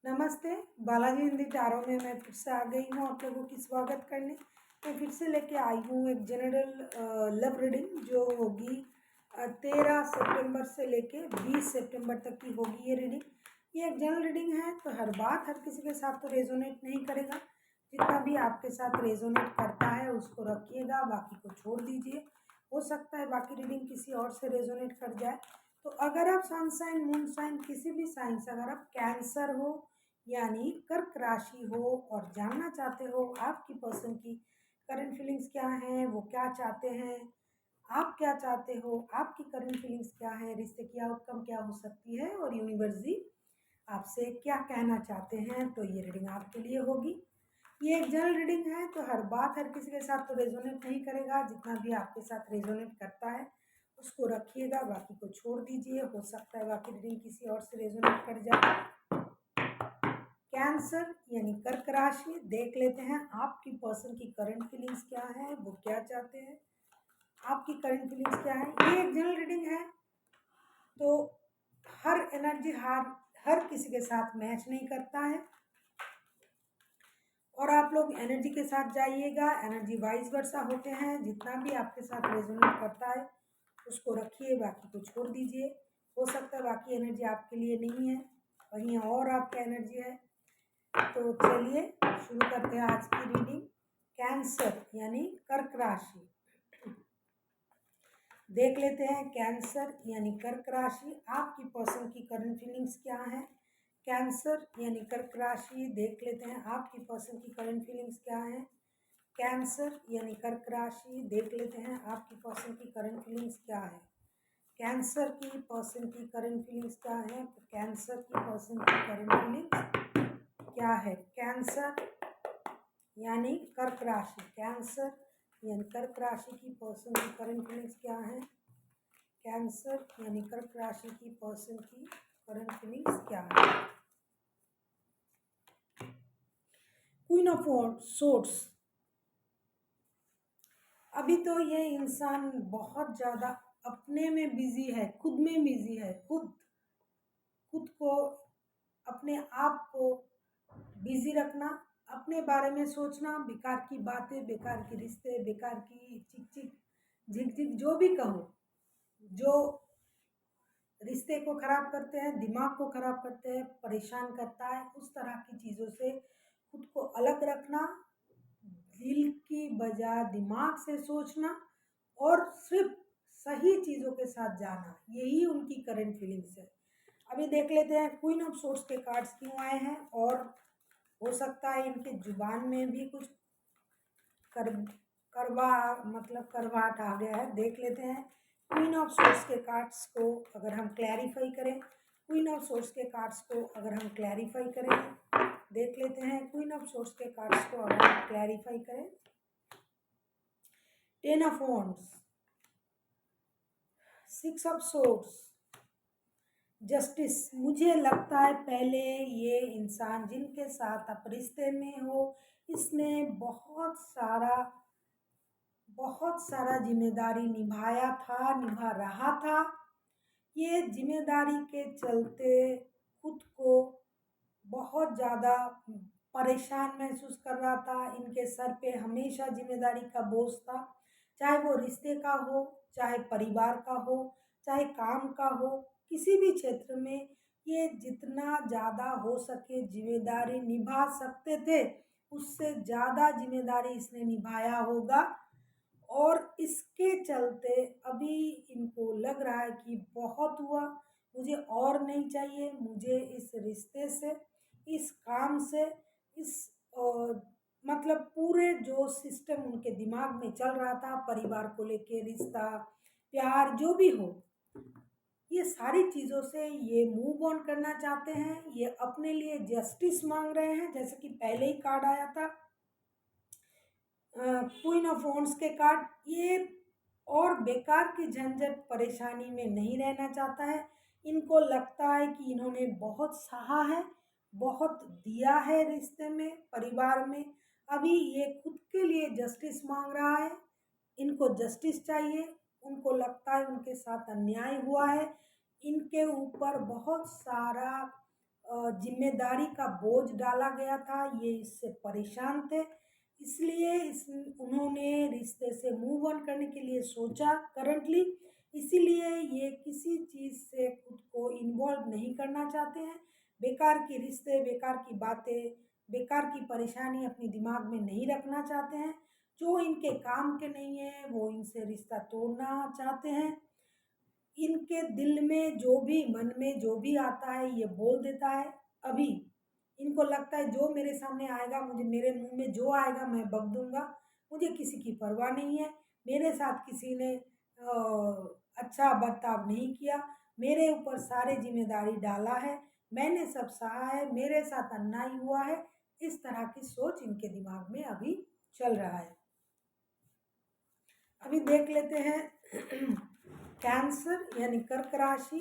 नमस्ते। बालाजी हिंदी टारो में मैं फिर से आ गई हूँ आप लोगों की स्वागत करने। मैं फिर से लेके आई हूँ एक जनरल लव रीडिंग जो होगी 13 सितंबर से लेके 20 सितंबर तक की होगी ये रीडिंग। ये एक जनरल रीडिंग है तो हर बात हर किसी के साथ तो रेजोनेट नहीं करेगा। जितना भी आपके साथ रेजोनेट करता है उसको रखिएगा, बाकी को छोड़ दीजिए। हो सकता है बाकी रीडिंग किसी और से रेजोनेट कर जाए। तो अगर आप सन साइन मून साइन किसी भी साइन से अगर आप कैंसर हो यानी कर्क राशि हो और जानना चाहते हो आपकी पर्सन की करंट फीलिंग्स क्या हैं, वो क्या चाहते हैं, आप क्या चाहते हो, आपकी करंट फीलिंग्स क्या है, रिश्ते की आउटकम क्या हो सकती है और यूनिवर्स जी आपसे क्या कहना चाहते हैं, तो ये रीडिंग आपके लिए होगी। ये एक जनरल रीडिंग है तो हर बात हर किसी के साथ तो रेजोनेट नहीं करेगा। जितना भी आपके साथ रेजोनेट करता है उसको रखिएगा, बाकी को छोड़ दीजिए। हो सकता है बाकी रीडिंग किसी और से रेजोनेट कर जाए। कैंसर यानी कर्क राशि, देख लेते हैं आपकी पर्सन की करंट फीलिंग्स क्या है, वो क्या चाहते हैं, आपकी करंट फीलिंग्स क्या है। ये एक जनरल रीडिंग है तो हर एनर्जी हर किसी के साथ मैच नहीं करता है और आप लोग एनर्जी के साथ जाइएगा। एनर्जी वाइज वर्सा होते हैं। जितना भी आपके साथ रेजोनेट करता है उसको रखिए, बाकी को छोड़ दीजिए। हो सकता है बाकी एनर्जी आपके लिए नहीं है, कहीं और आपका एनर्जी है। तो चलिए शुरू करते हैं आज की रीडिंग। कैंसर यानी कर्क राशि, देख लेते हैं कैंसर यानी कर्क राशि आपकी पर्सन की करंट फीलिंग्स क्या है। कैंसर यानी कर्क राशि, देख लेते हैं आपकी पर्सन की करंट फीलिंग्स क्या है। कैंसर यानी कर्क राशि, देख लेते हैं आपकी पर्सन की करंट फीलिंग्स क्या है। कैंसर की पर्सन की करंट फीलिंग्स क्या है, तो कैंसर की पर्सन की करंट फीलिंग्स क्या है। कैंसर यानी कर्क राशि, कैंसर यानी कर्क राशि की पर्सन की करंट फीलिंग्स क्या है। कैंसर यानी कर्क राशि की पर्सन की करंट फीलिंग्स क्या है। क्वीन ऑफ सोर्ड्स, अभी तो ये इंसान बहुत ज़्यादा अपने में बिजी है, खुद में बिजी है। खुद को अपने आप को बिजी रखना, अपने बारे में सोचना, बेकार की बातें, बेकार के रिश्ते, बेकार की चिक चिक झिक झिक जो भी कहो, जो रिश्ते को खराब करते हैं, दिमाग को खराब करते हैं, परेशान करता है, उस तरह की चीज़ों से खुद को अलग रखना, दिल की बजाय दिमाग से सोचना और सिर्फ सही चीज़ों के साथ जाना, यही उनकी करंट फीलिंग्स है। अभी देख लेते हैं क्वीन ऑफ सोर्ड्स के कार्ड्स क्यों आए हैं और हो सकता है इनके जुबान में भी कुछ कर करवा मतलब करवाहट आ गया है। देख लेते हैं क्वीन ऑफ सोर्ड्स के कार्ड्स को अगर हम क्लैरिफाई करें, क्वीन ऑफ सोर्ड्स के कार्ड्स को अगर हम क्लैरिफाई करें, देख लेते हैं क्वीन ऑफ सोर्ड्स के कार्ड्स को अगर हम क्लैरिफाई करें। Ten of wands, six of swords, justice. मुझे लगता है पहले ये इंसान जिनके साथ आप रिश्ते में हो, इसने बहुत सारा जिम्मेदारी निभाया था, निभा रहा था। ये जिम्मेदारी के चलते खुद को बहुत ज़्यादा परेशान महसूस कर रहा था। इनके सर पे हमेशा जिम्मेदारी का बोझ था, चाहे वो रिश्ते का हो, चाहे परिवार का हो, चाहे काम का हो, किसी भी क्षेत्र में ये जितना ज़्यादा हो सके जिम्मेदारी निभा सकते थे, उससे ज़्यादा जिम्मेदारी इसने निभाया होगा। और इसके चलते अभी इनको लग रहा है कि बहुत हुआ, मुझे और नहीं चाहिए, मुझे इस रिश्ते से, इस काम से, इस मतलब पूरे जो सिस्टम उनके दिमाग में चल रहा था परिवार को लेके, रिश्ता, प्यार जो भी हो, ये सारी चीज़ों से ये मूव ऑन करना चाहते हैं। ये अपने लिए जस्टिस मांग रहे हैं, जैसे कि पहले ही कार्ड आया था क्वीन ऑफ वॉन्ड्स के कार्ड। ये और बेकार की झंझट परेशानी में नहीं रहना चाहता है। इनको लगता है कि इन्होंने बहुत सहा है, बहुत दिया है रिश्ते में, परिवार में। अभी ये खुद के लिए जस्टिस मांग रहा है, इनको जस्टिस चाहिए। उनको लगता है उनके साथ अन्याय हुआ है, इनके ऊपर बहुत सारा जिम्मेदारी का बोझ डाला गया था, ये इससे परेशान थे। इसलिए उन्होंने रिश्ते से मूव ऑन करने के लिए सोचा करंटली। इसीलिए ये किसी चीज़ से खुद को इन्वॉल्व नहीं करना चाहते हैं। बेकार के रिश्ते, बेकार की बातें, बेकार की परेशानी अपने दिमाग में नहीं रखना चाहते हैं। जो इनके काम के नहीं है वो इनसे रिश्ता तोड़ना चाहते हैं। इनके दिल में जो भी, मन में जो भी आता है ये बोल देता है। अभी इनको लगता है जो मेरे सामने आएगा, मुझे मेरे मुंह में जो आएगा मैं बक दूंगा, मुझे किसी की परवाह नहीं है। मेरे साथ किसी ने अच्छा बर्ताव नहीं किया, मेरे ऊपर सारे जिम्मेदारी डाला है, मैंने सब सहा है, मेरे साथ अन्याय हुआ है। इस तरह की सोच इनके दिमाग में अभी चल रहा है। अभी देख लेते हैं कैंसर यानी कर्क राशि।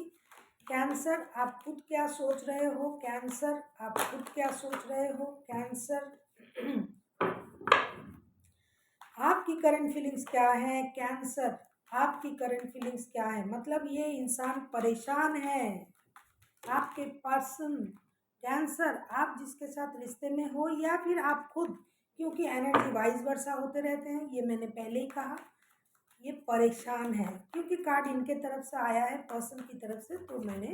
कैंसर, आप खुद क्या सोच रहे हो? कैंसर, आप खुद क्या सोच रहे हो? कैंसर, आपकी करंट फीलिंग्स क्या है? कैंसर, आपकी करंट फीलिंग्स क्या है? मतलब ये इंसान परेशान है, आपके पर्सन कैंसर, आप जिसके साथ रिश्ते में हो या फिर आप खुद, क्योंकि एनर्जी वाइज वर्सा होते रहते हैं, ये मैंने पहले ही कहा। ये परेशान है क्योंकि कार्ड इनके तरफ से आया है, पर्सन की तरफ से, तो मैंने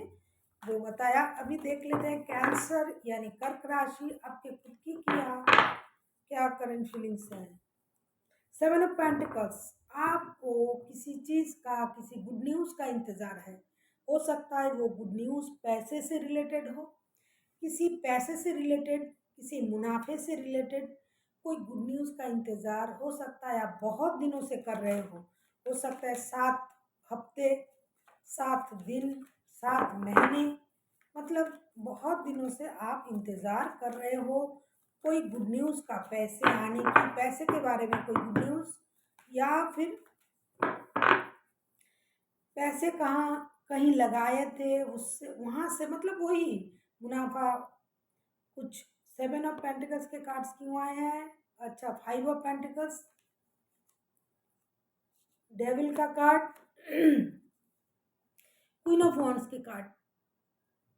वो बताया। अभी देख लेते हैं कैंसर यानी कर्क राशि, आपके खुद की क्या करंट फीलिंग्स हैं। 7 ऑफ पेंटिकल्स, आपको किसी चीज़ का, किसी गुड न्यूज़ का इंतज़ार है। हो सकता है वो गुड न्यूज़ पैसे से रिलेटेड हो, किसी पैसे से रिलेटेड, किसी मुनाफे से रिलेटेड कोई गुड न्यूज़ का इंतज़ार हो सकता है, आप बहुत दिनों से कर रहे हो सकता है 7 हफ्ते, 7 दिन, 7 महीने, मतलब बहुत दिनों से आप इंतज़ार कर रहे हो कोई गुड न्यूज़ का, पैसे आने की, पैसे के बारे में कोई गुड न्यूज़, या फिर पैसे कहाँ कहीं लगाए थे उससे, वहाँ से मतलब वही मुनाफा कुछ। 7 ऑफ पेंटिकल्स के कार्ड्स क्यों आए हैं? अच्छा, 5 ऑफ पेंटिकल्स, डेविल का कार्ड, क्वीन ऑफ वॉन्ड्स के कार्ड।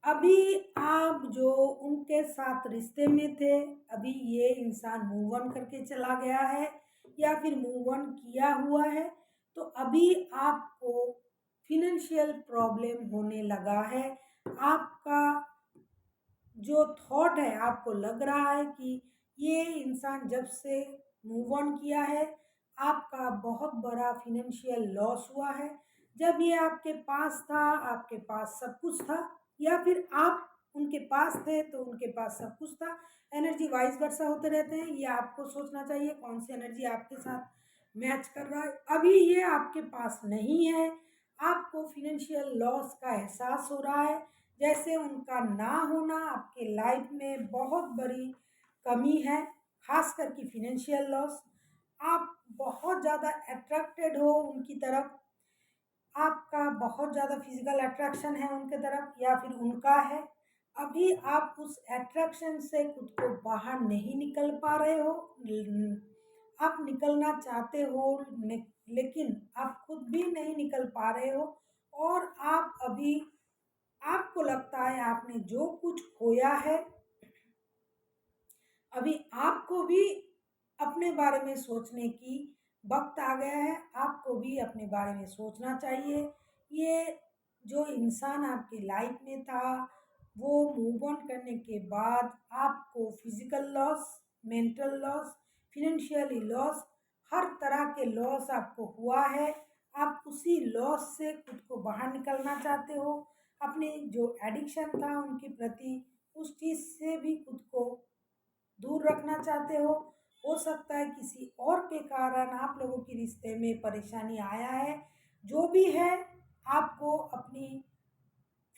अभी आप जो उनके साथ रिश्ते में थे, अभी ये इंसान मूव ऑन करके चला गया है या फिर मूव ऑन किया हुआ है, तो अभी आपको फिनेंशियल प्रॉब्लम होने लगा है। आपका जो थॉट है, आपको लग रहा है कि ये इंसान जब से मूव ऑन किया है, आपका बहुत बड़ा फिनेंशियल लॉस हुआ है। जब ये आपके पास था, आपके पास सब कुछ था, या फिर आप उनके पास थे तो उनके पास सब कुछ था। एनर्जी वाइस वर्सा होते रहते हैं, ये आपको सोचना चाहिए कौन सी एनर्जी आपके साथ मैच कर रहा है। अभी ये आपके पास नहीं है, आपको फिनेंशियल लॉस का एहसास हो रहा है, जैसे उनका ना होना आपके लाइफ में बहुत बड़ी कमी है, खास करके फिनेंशियल लॉस। आप बहुत ज़्यादा अट्रैक्टेड हो उनकी तरफ, आपका बहुत ज़्यादा फिजिकल अट्रैक्शन है उनके तरफ या फिर उनका है। अभी आप उस अट्रैक्शन से खुद को बाहर नहीं निकल पा रहे हो। आप निकलना चाहते हो लेकिन आप खुद भी नहीं निकल पा रहे हो, और आप अभी, आपको लगता है आपने जो कुछ खोया है, अभी आपको भी अपने बारे में सोचने की वक्त आ गया है। आपको भी अपने बारे में सोचना चाहिए। ये जो इंसान आपकी लाइफ में था, वो मूव ऑन करने के बाद आपको physical loss, mental loss, financially loss, हर तरह के लॉस आपको हुआ है। आप उसी लॉस से खुद को बाहर निकलना चाहते हो, अपने जो एडिक्शन था उनके प्रति, उस चीज़ से भी खुद को दूर रखना चाहते हो सकता है किसी और के कारण आप लोगों के रिश्ते में परेशानी आया है। जो भी है, आपको अपनी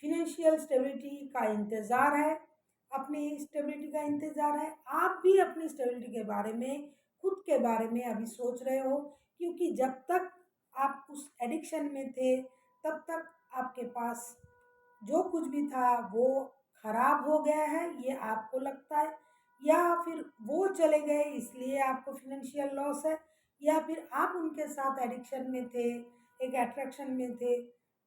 फिनेंशियल स्टेबिलिटी का इंतज़ार है, अपनी स्टेबिलिटी का इंतज़ार है। आप भी अपनी स्टेबिलिटी के बारे में, खुद के बारे में अभी सोच रहे हो, क्योंकि जब तक आप उस एडिक्शन में थे तब तक आपके पास जो कुछ भी था वो खराब हो गया है, ये आपको लगता है, या फिर वो चले गए इसलिए आपको फिनेंशियल लॉस है, या फिर आप उनके साथ एडिक्शन में थे, एक अट्रैक्शन में थे,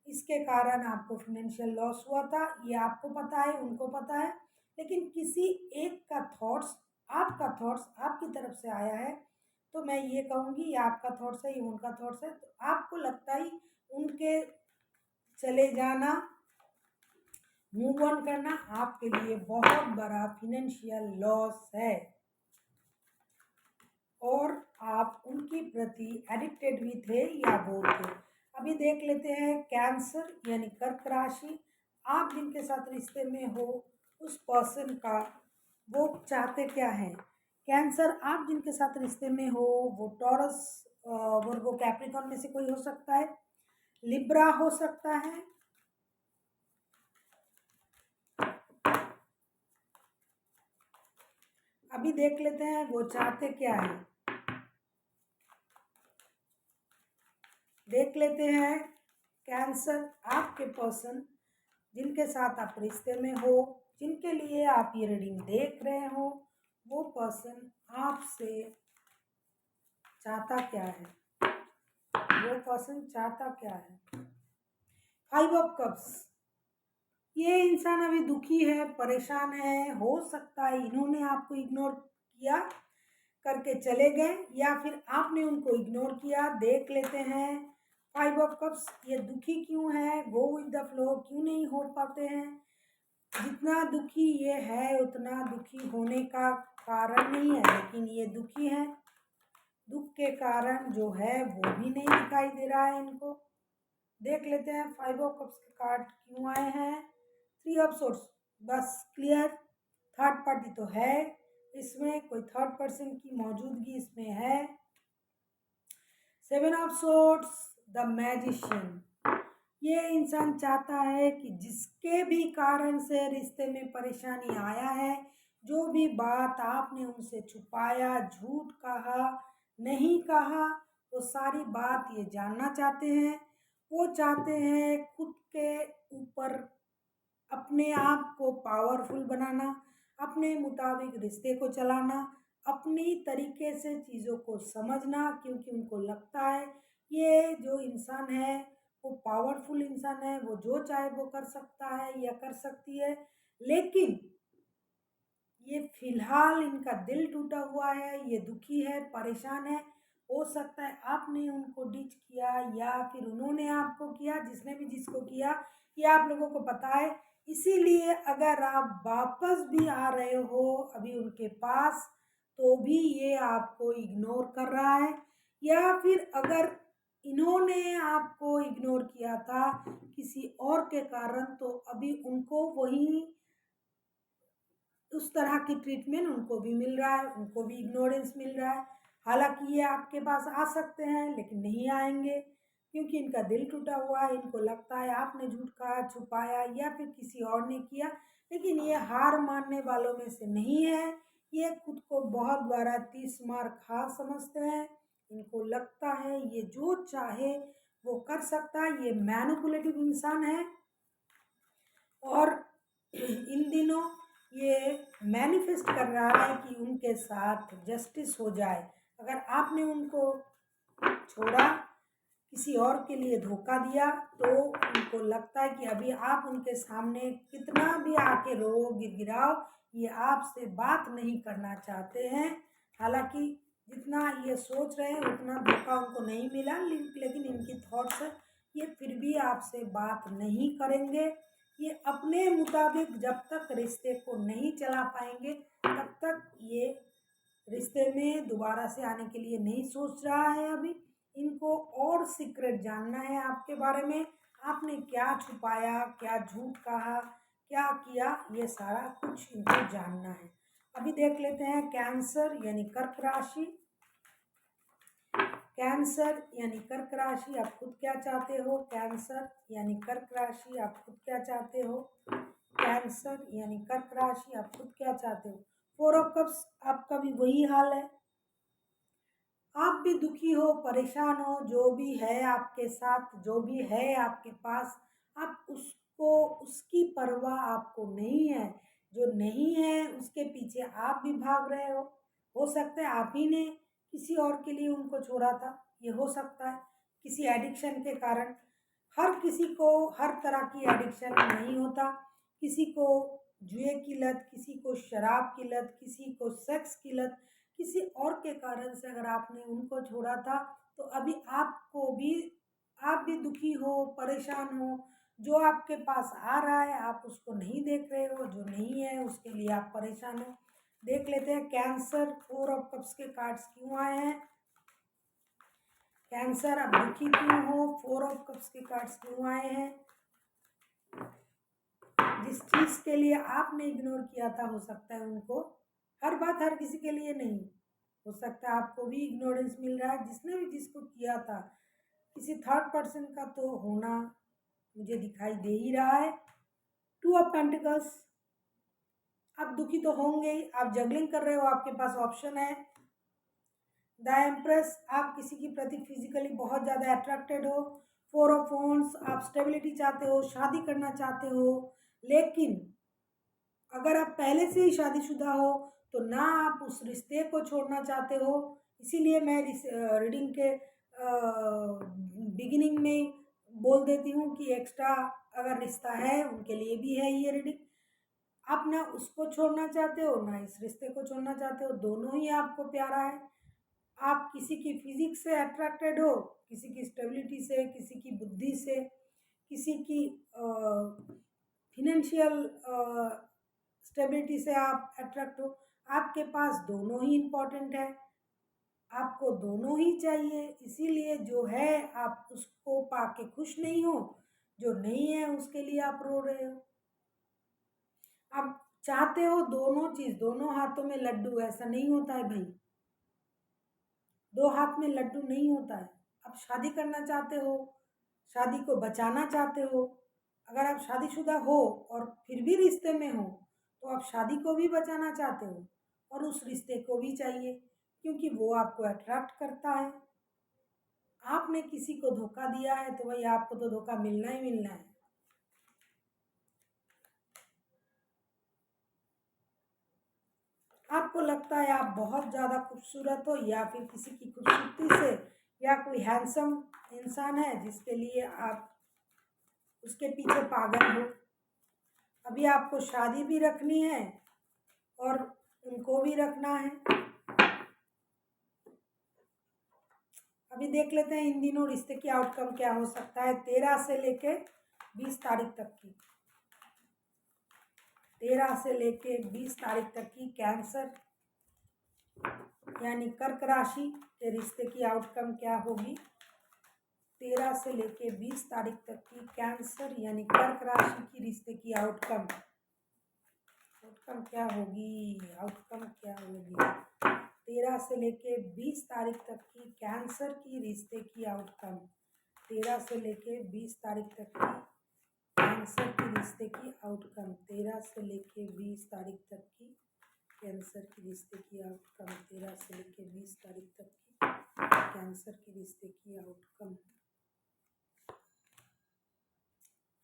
इसके कारण आपको फिनेंशियल लॉस हुआ था। ये आपको पता है, उनको पता है। लेकिन किसी एक का थॉट्स, आपका थॉट्स आपकी तरफ से आया है, तो मैं ये कहूँगी ये आपका थॉट्स है, ये उनका थॉट्स है, तो आपको लगता ही उनके चले जाना, मूव ऑन करना आपके लिए बहुत बड़ा फिनेंशियल लॉस है और आप उनके प्रति एडिक्टेड भी थे या बोर थे। अभी देख लेते हैं कैंसर यानी कर्क राशि। आप जिनके साथ रिश्ते में हो उस पर्सन का वो चाहते क्या हैं। कैंसर आप जिनके साथ रिश्ते में हो वो टॉरस, वर्गो, कैप्रिकॉर्न में से कोई हो सकता है, लिब्रा हो सकता है। अभी देख लेते हैं वो चाहते क्या है। देख लेते हैं कैंसर आपके पर्सन जिनके साथ आप रिश्ते में हो, जिनके लिए आप ये रीडिंग देख रहे हो, वो पर्सन आपसे चाहता क्या है। वो पर्सन चाहता क्या है। 5 ऑफ कप्स, ये इंसान अभी दुखी है, परेशान है। हो सकता है इन्होंने आपको इग्नोर किया करके चले गए या फिर आपने उनको इग्नोर किया। देख लेते हैं 5 ऑफ कप्स, ये दुखी क्यों है, गो विद द फ्लो क्यों नहीं हो पाते हैं। जितना दुखी ये है उतना दुखी होने का कारण नहीं है, लेकिन ये दुखी है। दुख के कारण जो है वो भी नहीं दिखाई दे रहा है इनको। देख लेते हैं 5 ऑफ कप्स के कार्ड क्यों आए हैं। 3 ऑफ सोर्ड्स, बस क्लियर, थर्ड पार्टी तो है इसमें, कोई थर्ड पर्सन की मौजूदगी इसमें है। 7 ऑफ सोर्ड्स, द मैजिशियन, ये इंसान चाहता है कि जिसके भी कारण से रिश्ते में परेशानी आया है, जो भी बात आपने उनसे छुपाया, झूठ कहा, नहीं कहा, वो सारी बात ये जानना चाहते हैं। वो चाहते हैं खुद के ऊपर अपने आप को पावरफुल बनाना, अपने मुताबिक रिश्ते को चलाना, अपनी तरीके से चीज़ों को समझना, क्योंकि उनको लगता है ये जो इंसान है वो पावरफुल इंसान है, वो जो चाहे वो कर सकता है या कर सकती है। लेकिन ये फिलहाल इनका दिल टूटा हुआ है, ये दुखी है, परेशान है। हो सकता है आपने उनको डिच किया या फिर उन्होंने आपको किया, जिसने भी जिसको किया ये आप लोगों को पता है। इसीलिए अगर आप वापस भी आ रहे हो अभी उनके पास, तो भी ये आपको इग्नोर कर रहा है। या फिर अगर इन्होंने आपको इग्नोर किया था किसी और के कारण, तो अभी उनको वही उस तरह की ट्रीटमेंट उनको भी मिल रहा है, उनको भी इग्नोरेंस मिल रहा है। हालांकि ये आपके पास आ सकते हैं लेकिन नहीं आएंगे, क्योंकि इनका दिल टूटा हुआ है। इनको लगता है आपने झूठ कहा, छुपाया या फिर किसी और ने किया। लेकिन ये हार मानने वालों में से नहीं है। ये खुद को बहुत बड़ा 30 मार खा समझते हैं। इनको लगता है ये जो चाहे वो कर सकता है। ये मैनिपुलेटिव इंसान है और इन दिनों ये मैनिफेस्ट कर रहा है कि उनके साथ जस्टिस हो जाए। अगर आपने उनको छोड़ा, किसी और के लिए धोखा दिया, तो उनको लगता है कि अभी आप उनके सामने कितना भी आके रो गिड़गिड़ाओ, ये आपसे बात नहीं करना चाहते हैं। हालांकि जितना ये सोच रहे हैं उतना धोखा उनको नहीं मिला, लेकिन इनकी थॉट्स ये फिर भी आपसे बात नहीं करेंगे। ये अपने मुताबिक जब तक रिश्ते को नहीं चला पाएंगे तब तक ये रिश्ते में दोबारा से आने के लिए नहीं सोच रहा है। अभी इनको और सीक्रेट जानना है आपके बारे में। आपने क्या छुपाया, क्या झूठ कहा, क्या किया, ये सारा कुछ इनको जानना है। अभी देख लेते हैं कैंसर यानी कर्क राशि। कैंसर यानी कर्क राशि, आप खुद क्या चाहते हो। कैंसर यानी कर्क राशि, आप खुद क्या चाहते हो। कैंसर यानी कर्क राशि, आप खुद क्या चाहते हो। 4 ऑफ कप्स, आपका भी वही हाल है। आप भी दुखी हो, परेशान हो, जो भी है आपके साथ, जो भी है आपके पास, आप उसको, उसकी परवाह आपको नहीं है। जो नहीं है उसके पीछे आप भी भाग रहे हो सकता है आप ही ने किसी और के लिए उनको छोड़ा था, ये हो सकता है किसी एडिक्शन के कारण। हर किसी को हर तरह की एडिक्शन नहीं होता। किसी को जुए की लत, किसी को शराब की लत, किसी को सेक्स की लत, किसी और के कारण से अगर आपने उनको छोड़ा था, तो अभी आप भी दुखी हो, परेशान हो। जो आपके पास आ रहा है आप उसको नहीं देख रहे हो, जो नहीं है उसके लिए आप परेशान हो। देख लेते हैं कैंसर, 4 ऑफ कप्स के कार्ड्स क्यों आए हैं। कैंसर, आप दुखी क्यों हो, 4 ऑफ कप्स के कार्ड्स क्यों आए हैं। जिस चीज़ के लिए आपने इग्नोर किया था, हो सकता है उनको, हर बात हर किसी के लिए नहीं, हो सकता है आपको भी इग्नोरेंस मिल रहा है। जिसने भी जिसको किया था, किसी थर्ड पर्सन का तो होना मुझे दिखाई दे ही रहा है। 2 ऑफ पेंटिकल्स, आप दुखी तो होंगे ही, आप जगलिंग कर रहे हो, आपके पास ऑप्शन है। द एम्प्रेस, आप किसी के प्रति फिजिकली बहुत ज़्यादा अट्रैक्टेड हो। 4 ऑफ वॉन्ड्स, आप स्टेबिलिटी चाहते हो, शादी करना चाहते हो, लेकिन अगर आप पहले से ही शादीशुदा हो तो ना आप उस रिश्ते को छोड़ना चाहते हो। इसीलिए मैं रीडिंग के बिगिनिंग में बोल देती हूँ कि एक्स्ट्रा अगर रिश्ता है उनके लिए भी है ये रीडिंग। आप ना उसको छोड़ना चाहते हो ना इस रिश्ते को छोड़ना चाहते हो, दोनों ही आपको प्यारा है। आप किसी की फिजिक्स से अट्रैक्टेड हो, किसी की स्टेबिलिटी से, किसी की बुद्धि से, किसी की फिनेंशियल स्टेबिलिटी से आप अट्रैक्ट हो। आपके पास दोनों ही इम्पोर्टेंट है, आपको दोनों ही चाहिए। इसीलिए जो है आप उसको पाके खुश नहीं हो, जो नहीं है उसके लिए आप रो रहे हो। आप चाहते हो दोनों चीज़, दोनों हाथों में लड्डू, ऐसा नहीं होता है भाई, 2 हाथ में लड्डू नहीं होता है। आप शादी करना चाहते हो, शादी को बचाना चाहते हो। अगर आप शादीशुदा हो और फिर भी रिश्ते में हो, तो आप शादी को भी बचाना चाहते हो और उस रिश्ते को भी चाहिए, क्योंकि वो आपको अट्रैक्ट करता है। आपने किसी को धोखा दिया है तो भाई आपको तो धोखा मिलना ही मिलना है। आपको लगता है आप बहुत ज़्यादा खूबसूरत हो, या फिर किसी की खूबसूरती से, या कोई हैंडसम इंसान है जिसके लिए आप उसके पीछे पागल हो। अभी आपको शादी भी रखनी है और उनको भी रखना है। अभी देख लेते हैं इन दिनों रिश्ते की आउटकम क्या हो सकता है 13 से लेके 20 तारीख तक की। 13 से लेके 20 तारीख तक की कैंसर यानी कर्क राशि के रिश्ते की आउटकम क्या होगी। 13 से लेके 20 तारीख तक की कैंसर यानी कर्क राशि की रिश्ते की आउटकम क्या होगी। आउटकम क्या होगी 13 से लेके 20 तारीख तक की कैंसर की रिश्ते की आउटकम। 13 से लेके 20 तारीख तक की कैंसर की रिश्ते की आउटकम। 13 से लेके 20 तारीख तक की कैंसर की रिश्ते की आउटकम। 13 से लेके 20 तारीख तक की कैंसर की रिश्ते की आउटकम।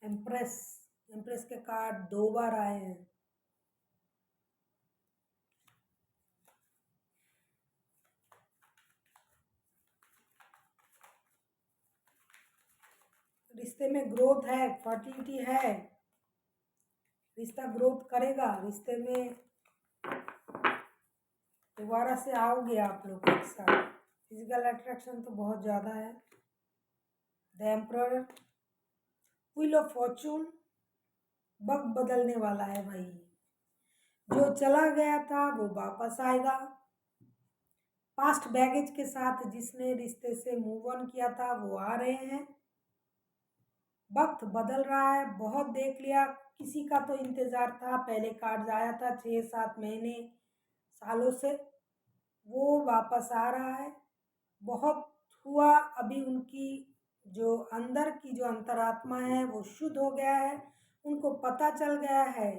एम्प्रेस, एम्प्रेस के कार्ड 2 बार आए हैं। रिश्ते में ग्रोथ है, फर्टिलिटी है, रिश्ता ग्रोथ करेगा। रिश्ते में दोबारा से आओगे आप लोग एक साथ। फिजिकल अट्रैक्शन तो बहुत ज़्यादा है। The emperor, wheel of Fortune, वक्त बदलने वाला है भाई। जो चला गया था वो वापस आएगा। पास्ट बैगेज के साथ जिसने रिश्ते से मूव ऑन किया था वो आ रहे हैं। वक्त बदल रहा है, बहुत देख लिया, किसी का तो इंतज़ार था, पहले कार्ड आया था 6-7 महीने सालों से, वो वापस आ रहा है। बहुत हुआ, अभी उनकी जो अंदर की जो अंतरात्मा है वो शुद्ध हो गया है। उनको पता चल गया है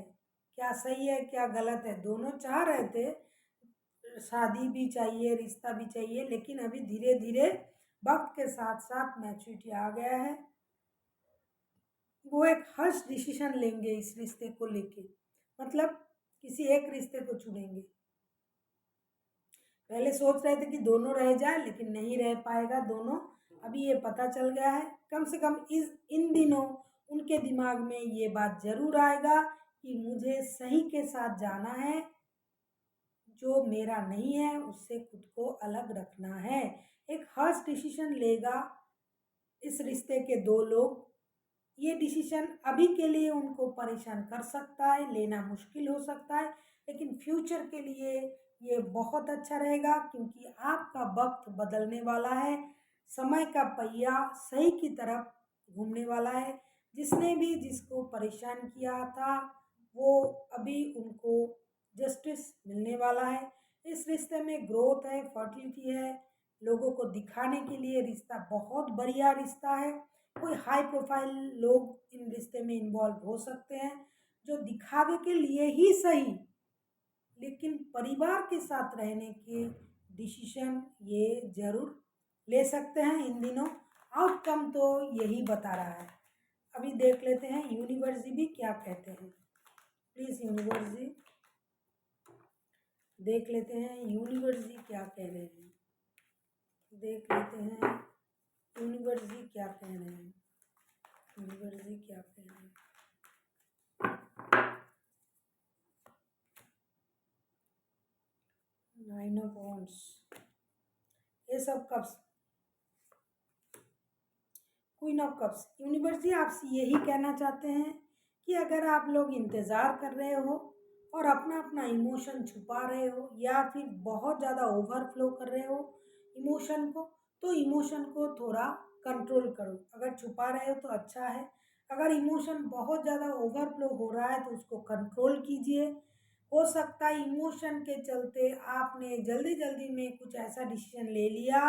क्या सही है क्या गलत है। दोनों चाह रहे थे शादी भी चाहिए, रिश्ता भी चाहिए, लेकिन अभी धीरे धीरे वक्त के साथ साथ मैच्योरिटी आ गया है। वो एक हर्ष डिसीजन लेंगे इस रिश्ते को लेके, मतलब किसी एक रिश्ते को चुनेंगे। पहले सोच रहे थे कि दोनों रह जाए, लेकिन नहीं रह पाएगा दोनों। अभी ये पता चल गया है, कम से कम इन दिनों उनके दिमाग में ये बात जरूर आएगा कि मुझे सही के साथ जाना है, जो मेरा नहीं है उससे खुद को अलग रखना है। एक हर्ष डिसीजन लेगा इस रिश्ते के दो लोग। ये डिसीजन अभी के लिए उनको परेशान कर सकता है, लेना मुश्किल हो सकता है, लेकिन फ्यूचर के लिए ये बहुत अच्छा रहेगा, क्योंकि आपका वक्त बदलने वाला है। समय का पहिया सही की तरफ घूमने वाला है। जिसने भी जिसको परेशान किया था, वो अभी उनको जस्टिस मिलने वाला है। इस रिश्ते में ग्रोथ है, फर्टिलिटी है। लोगों को दिखाने के लिए रिश्ता बहुत बढ़िया रिश्ता है। कोई हाई प्रोफाइल लोग इन रिश्ते में इन्वॉल्व हो सकते हैं, जो दिखावे के लिए ही सही, लेकिन परिवार के साथ रहने के डिसीजन ये जरूर ले सकते हैं। इन दिनों आउटकम तो यही बता रहा है। अभी देख लेते हैं यूनिवर्स जी भी क्या कहते हैं। प्लीज़ यूनिवर्स जी, देख लेते हैं यूनिवर्स जी क्या कह रहे हैं। देख लेते हैं यूनिवर्स जी क्या कह रहे हैं। यूनिवर्स जी क्या कह रहे हैं। नाइन ऑफ वॉन्ड्स, ये सब cups, queen of cups. Universe ji आपसे यही कहना चाहते हैं कि अगर आप लोग इंतज़ार कर रहे हो और अपना अपना इमोशन छुपा रहे हो, या फिर बहुत ज़्यादा ओवरफ्लो कर रहे हो इमोशन को, तो इमोशन को थोड़ा कंट्रोल करो। अगर छुपा रहे हो तो अच्छा है। अगर इमोशन बहुत ज़्यादा ओवरफ्लो हो रहा है तो उसको कंट्रोल कीजिए। हो सकता है इमोशन के चलते आपने जल्दी जल्दी में कुछ ऐसा डिसीजन ले लिया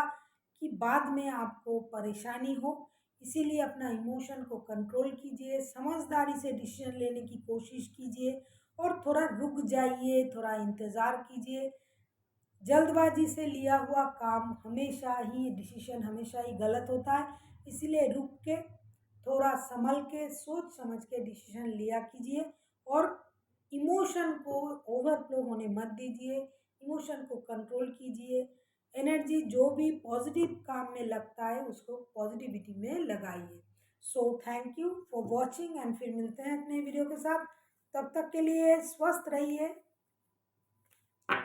कि बाद में आपको परेशानी हो। इसीलिए अपना इमोशन को कंट्रोल कीजिए, समझदारी से डिसीजन लेने की कोशिश कीजिए और थोड़ा रुक जाइए, थोड़ा इंतज़ार कीजिए। जल्दबाजी से लिया हुआ काम हमेशा ही, डिसीजन हमेशा ही गलत होता है। इसीलिए रुक के थोड़ा संभल के सोच समझ के डिसीजन लिया कीजिए और इमोशन को ओवरफ्लो होने मत दीजिए। इमोशन को कंट्रोल कीजिए। एनर्जी जो भी पॉजिटिव काम में लगता है उसको पॉजिटिविटी में लगाइए। So thank you for watching and फिर मिलते हैं एक नई वीडियो के साथ। तब तक के लिए स्वस्थ रहिए,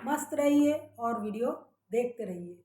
मस्त रहिए और वीडियो देखते रहिए।